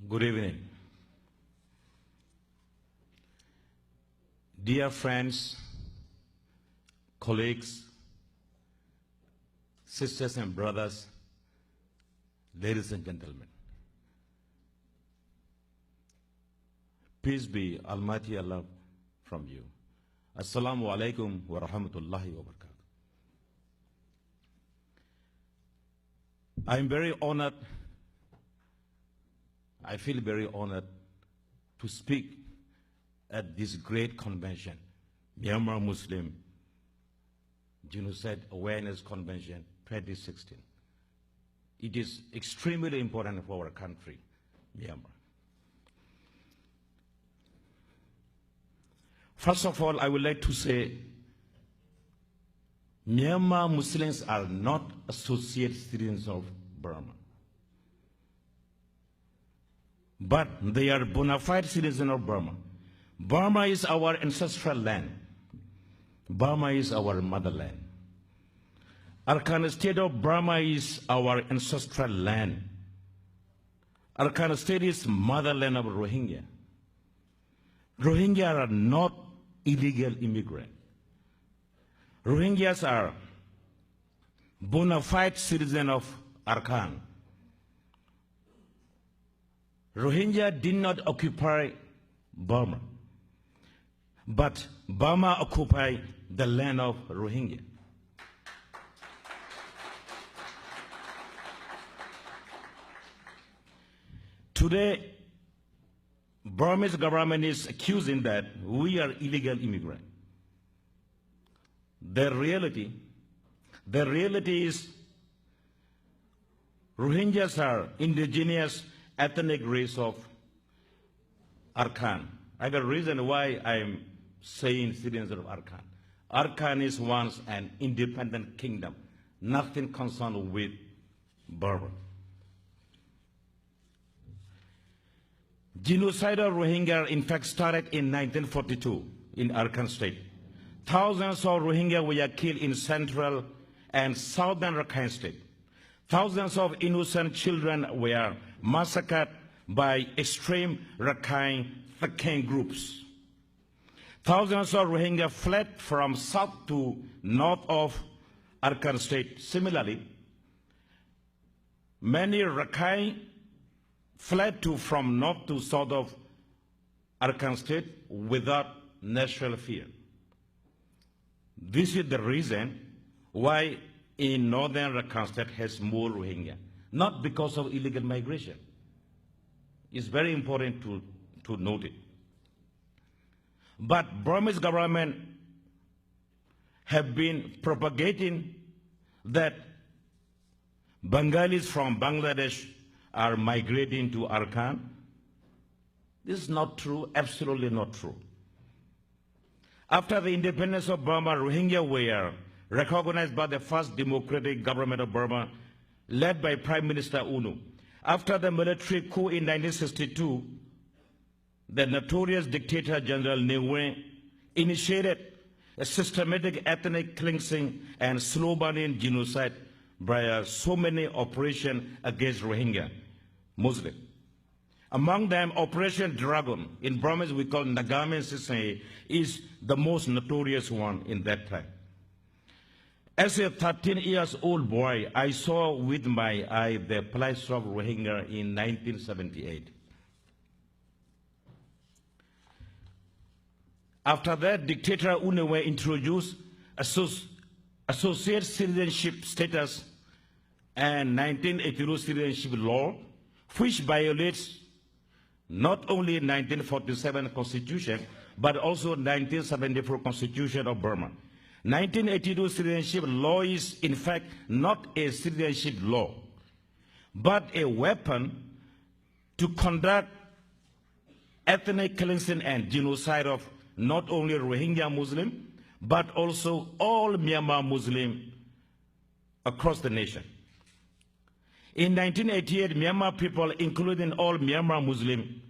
Good evening. Dear friends, colleagues, sisters and brothers, ladies and gentlemen, peace be Almighty Allah from you. Assalamu alaikum wa rahmatullahi wa barakatuh. I'm very honored, I feel very honored to speak at this great convention, Myanmar Muslim Genocide Awareness Convention 2016. It is extremely important for our country, Myanmar. First of all, I would like to say Myanmar Muslims are not associate citizens of Burma, but they are bona fide citizens of Burma. Burma is our ancestral land. Burma is our motherland. Arakan state of Burma is our ancestral land. Arakan state is motherland of Rohingya. Rohingya are not illegal immigrants. Rohingyas are bona fide citizens of Arakan. Rohingya did not occupy Burma, but Burma occupied the land of Rohingya. Today, Burmese government is accusing that we are illegal immigrants. The reality is Rohingyas are indigenous ethnic race of Arakan. I have a reason why I am saying citizens of Arakan. Arakan is once an independent kingdom, nothing concerned with Burma. Genocide of Rohingya in fact started in 1942 in Arakan state. Thousands of Rohingya were killed in central and southern Rakhine state. Thousands of innocent children were massacred by extreme Rakhine groups. Thousands of Rohingya fled from south to north of Arakan state. Similarly, many Rakhine fled from north to south of Arakan state without natural fear. This is the reason why in northern Rakhine state has more Rohingya, not because of illegal migration. It's very important to note it. But Burmese government have been propagating that Bengalis from Bangladesh are migrating to Arakan. This is not true, absolutely not true. After the independence of Burma, Rohingya were recognized by the first democratic government of Burma, led by Prime Minister UNU. After the military coup in 1962, the notorious dictator General Maung initiated a systematic ethnic cleansing and slow-burning genocide by so many operations against Rohingya Muslims. Among them, Operation Dragon, in Burmese we call Nagamen Sisay, is the most notorious one in that time. As a 13-year-old boy, I saw with my eye the plight of Rohingya in 1978. After that, dictator Unewe introduced associate citizenship status and 1982 citizenship law, which violates not only 1947 Constitution, but also 1974 Constitution of Burma. 1982 citizenship law is, in fact, not a citizenship law, but a weapon to conduct ethnic cleansing and genocide of not only Rohingya Muslim, but also all Myanmar Muslim across the nation. In 1988, Myanmar people, including all Myanmar Muslim,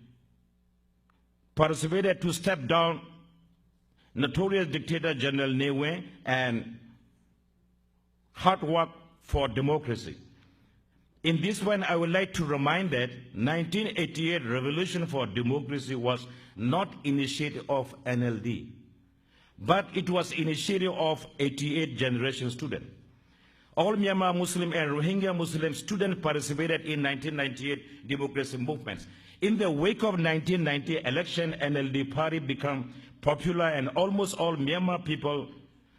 persevered to step down notorious dictator General Ne and hard work for democracy. In this one, I would like to remind that 1988 Revolution for Democracy was not initiative of NLD, but it was initiative of 88 generation students. All Myanmar Muslim and Rohingya Muslim students participated in 1998 democracy movements. In the wake of 1990 election, NLD party became popular and almost all Myanmar people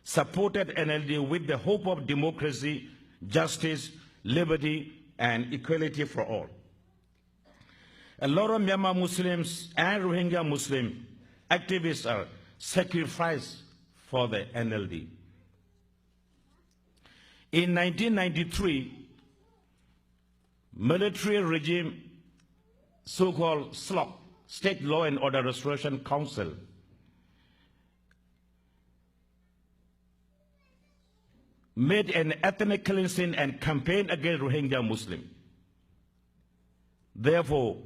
supported NLD with the hope of democracy, justice, liberty, and equality for all. A lot of Myanmar Muslims and Rohingya Muslim activists are sacrificed for the NLD. In 1993, military regime, so-called SLOC, State Law and Order Restoration Council, made an ethnic cleansing and campaign against Rohingya Muslims. Therefore,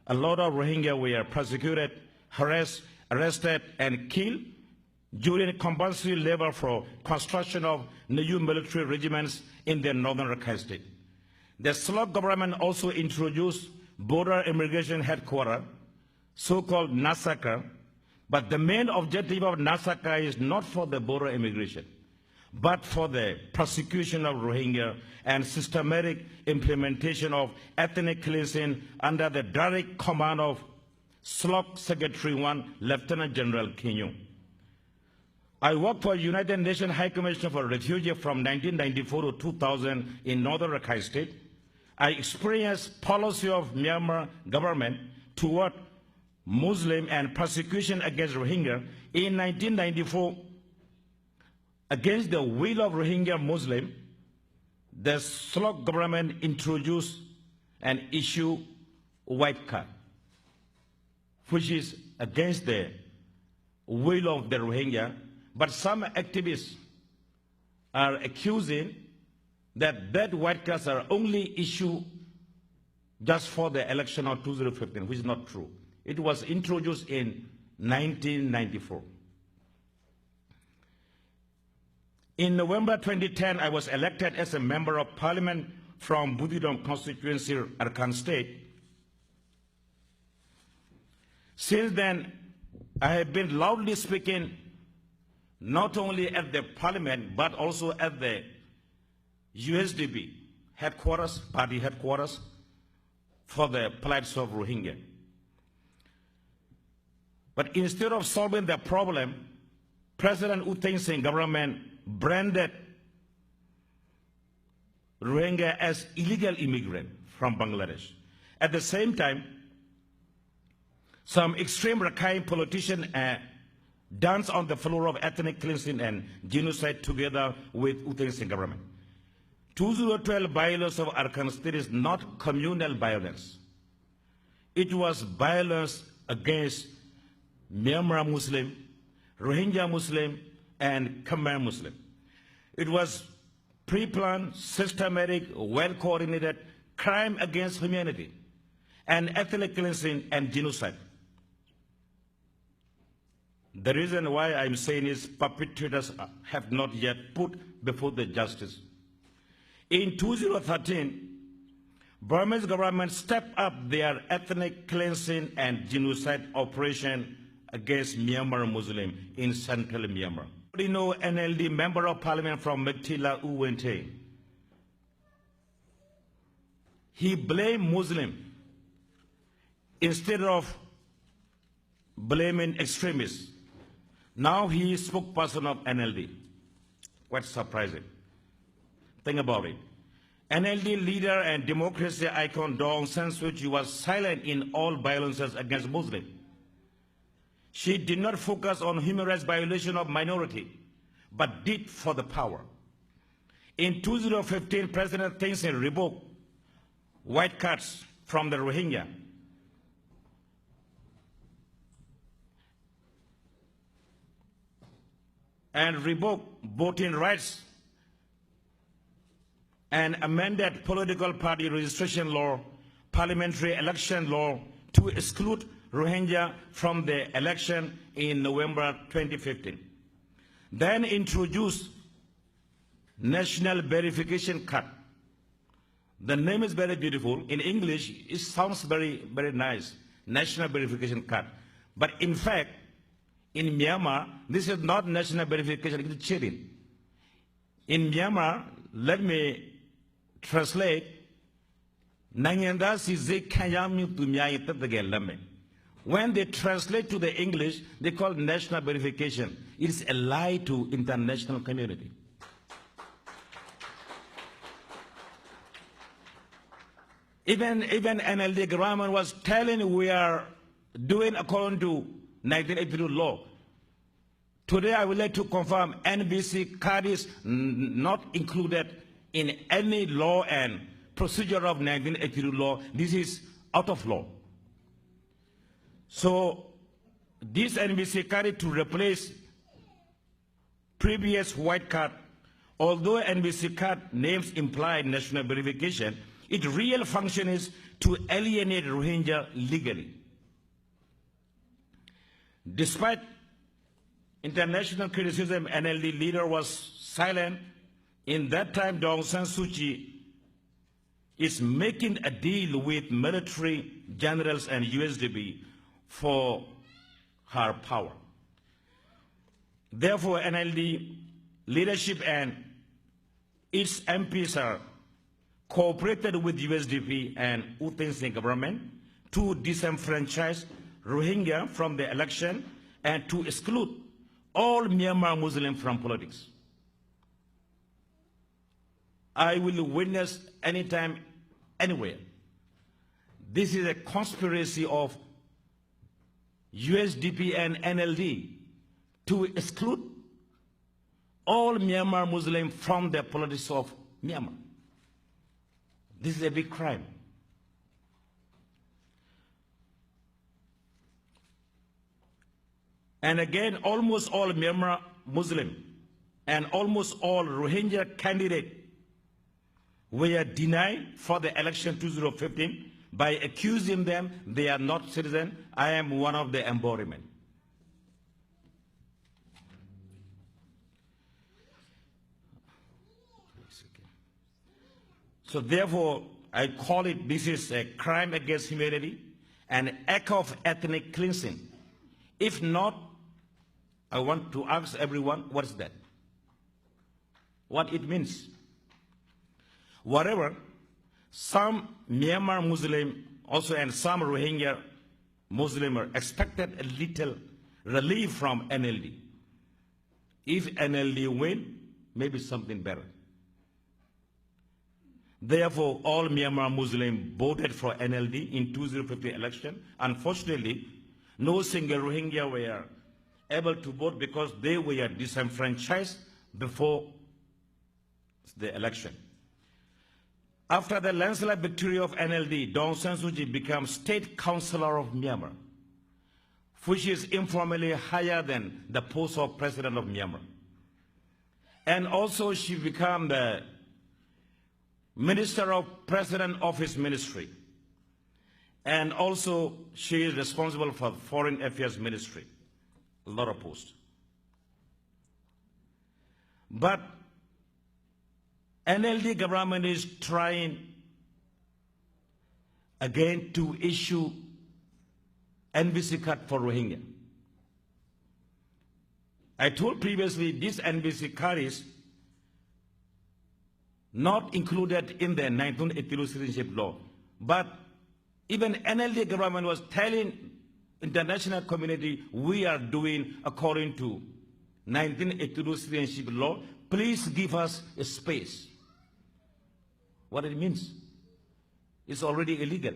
a lot of Rohingya were persecuted, harassed, arrested, and killed during compulsory labor for construction of new military regiments in the northern Rakhine State. The SLOC government also introduced border immigration headquarters, so-called NASACA, but the main objective of NASACA is not for the border immigration, but for the persecution of Rohingya and systematic implementation of ethnic cleansing under the direct command of SLOC Secretary 1, Lieutenant General Kinyo. I worked for United Nations High Commissioner for Refugees from 1994 to 2000 in northern Rakhine State. I experienced policy of Myanmar government toward Muslim and persecution against Rohingya. In 1994, against the will of Rohingya Muslim, the SLOC government introduced and issued white card, which is against the will of the Rohingya. But some activists are accusing that white cards are only issued just for the election of 2015, which is not true. It was introduced in 1994. In November 2010, I was elected as a member of parliament from Butidong constituency, Arkan State. Since then, I have been loudly speaking not only at the parliament, but also at the USDP headquarters, party headquarters, for the plight of Rohingya. But instead of solving the problem, President U Thein Sein government branded Rohingya as illegal immigrant from Bangladesh. At the same time, some extreme Rakhine politicians dance on the floor of ethnic cleansing and genocide together with U Thein Sein government. 2012 violence of Arkan State is not communal violence. It was violence against Myanmar Muslim, Rohingya Muslim, and Khmer Muslim. It was pre-planned, systematic, well-coordinated crime against humanity and ethnic cleansing and genocide. The reason why I'm saying is perpetrators have not yet put before the justice. In 2013, Burmese government stepped up their ethnic cleansing and genocide operation against Myanmar Muslim in central Myanmar. You know, NLD member of parliament from Mektila U Wente, he blamed Muslim instead of blaming extremists. Now he is spokesperson of NLD. Quite surprising. Think about it. NLD leader and democracy icon Daw Aung San Suu Kyi was silent in all violences against Muslims. She did not focus on human rights violation of minority, but did for the power. In 2015, President Thein Sein revoked white cards from the Rohingya. And revoked voting rights and amended political party registration law, parliamentary election law to exclude Rohingya from the election in November 2015. Then introduced national verification card The name is very beautiful. In English, it sounds very, very nice. National verification card. But in fact, in Myanmar, this is not national verification, it's cheating. In Myanmar, let me translate. When they translate to the English, they call national verification. It's a lie to international community. Even NLD government was telling we are doing according to 1982 law. Today I would like to confirm NBC card is not included in any law and procedure of 1982 law. This is out of law. So this NBC card is to replace previous white card. Although NBC card names imply national verification, its real function is to alienate Rohingya legally. Despite international criticism, NLD leader was silent. In that time, Aung San Suu Kyi is making a deal with military generals and USDP for her power. Therefore, NLD leadership and its MPs are cooperated with USDP and U Thein Sein government to disenfranchise Rohingya from the election and to exclude all Myanmar Muslims from politics. I will witness anytime, anywhere. This is a conspiracy of USDP and NLD to exclude all Myanmar Muslims from the politics of Myanmar. This is a big crime. And again, almost all Myanmar Muslim and almost all Rohingya candidates were denied for the election 2015 by accusing them they are not citizens. I am one of the embodiment. So therefore, I call it, this is a crime against humanity, an act of ethnic cleansing. If not, I want to ask everyone, what is that? What it means? Whatever, some Myanmar Muslim also and some Rohingya Muslim are expected a little relief from NLD. If NLD win, maybe something better. Therefore, all Myanmar Muslims voted for NLD in 2015 election. Unfortunately, no single Rohingya were able to vote because they were disenfranchised before the election. After the landslide victory of NLD, Aung San Suu Kyi became State Councillor of Myanmar, which is informally higher than the post of President of Myanmar. And also she became the Minister of President of his ministry. And also she is responsible for Foreign Affairs Ministry. A lot of posts. But NLD government is trying again to issue NVC card for Rohingya. I told previously this NVC card is not included in the 1982 citizenship law. But even NLD government was telling international community, we are doing according to 1982 citizenship law. Please give us a space. What it means? It's already illegal.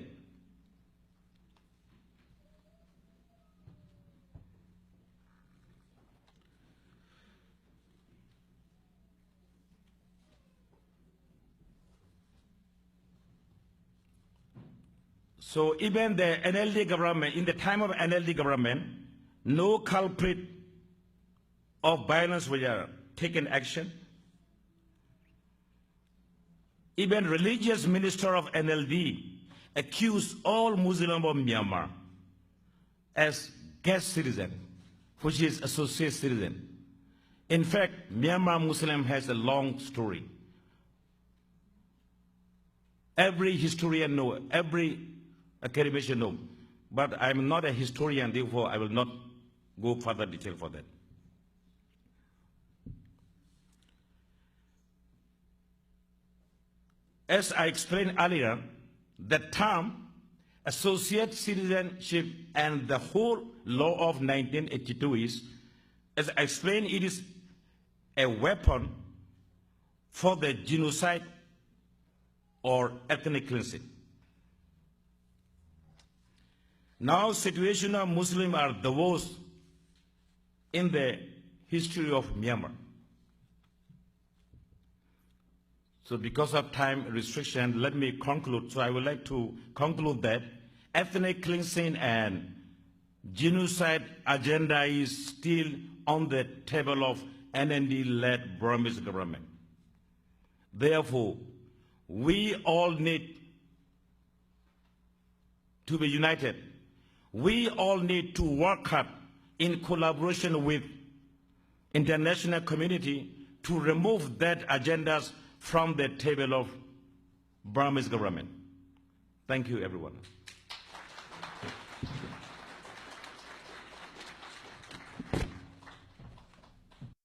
So even the NLD government, in the time of NLD government, no culprit of violence were taken action. Even religious minister of NLD accused all Muslims of Myanmar as guest citizen, which is associate citizen. In fact, Myanmar Muslim has a long story. Every historian knows, every academician knows. But I'm not a historian, therefore I will not go further detail for that. As I explained earlier, the term associate citizenship and the whole law of 1982 is, as I explained, it is a weapon for the genocide or ethnic cleansing. Now, situation of Muslims are the worst in the history of Myanmar. So because of time restriction, let me conclude. So I would like to conclude that ethnic cleansing and genocide agenda is still on the table of NND-led Burmese government. Therefore, we all need to be united. We all need to work hard in collaboration with international community to remove that agendas from the table of Burmese government. Thank you, everyone.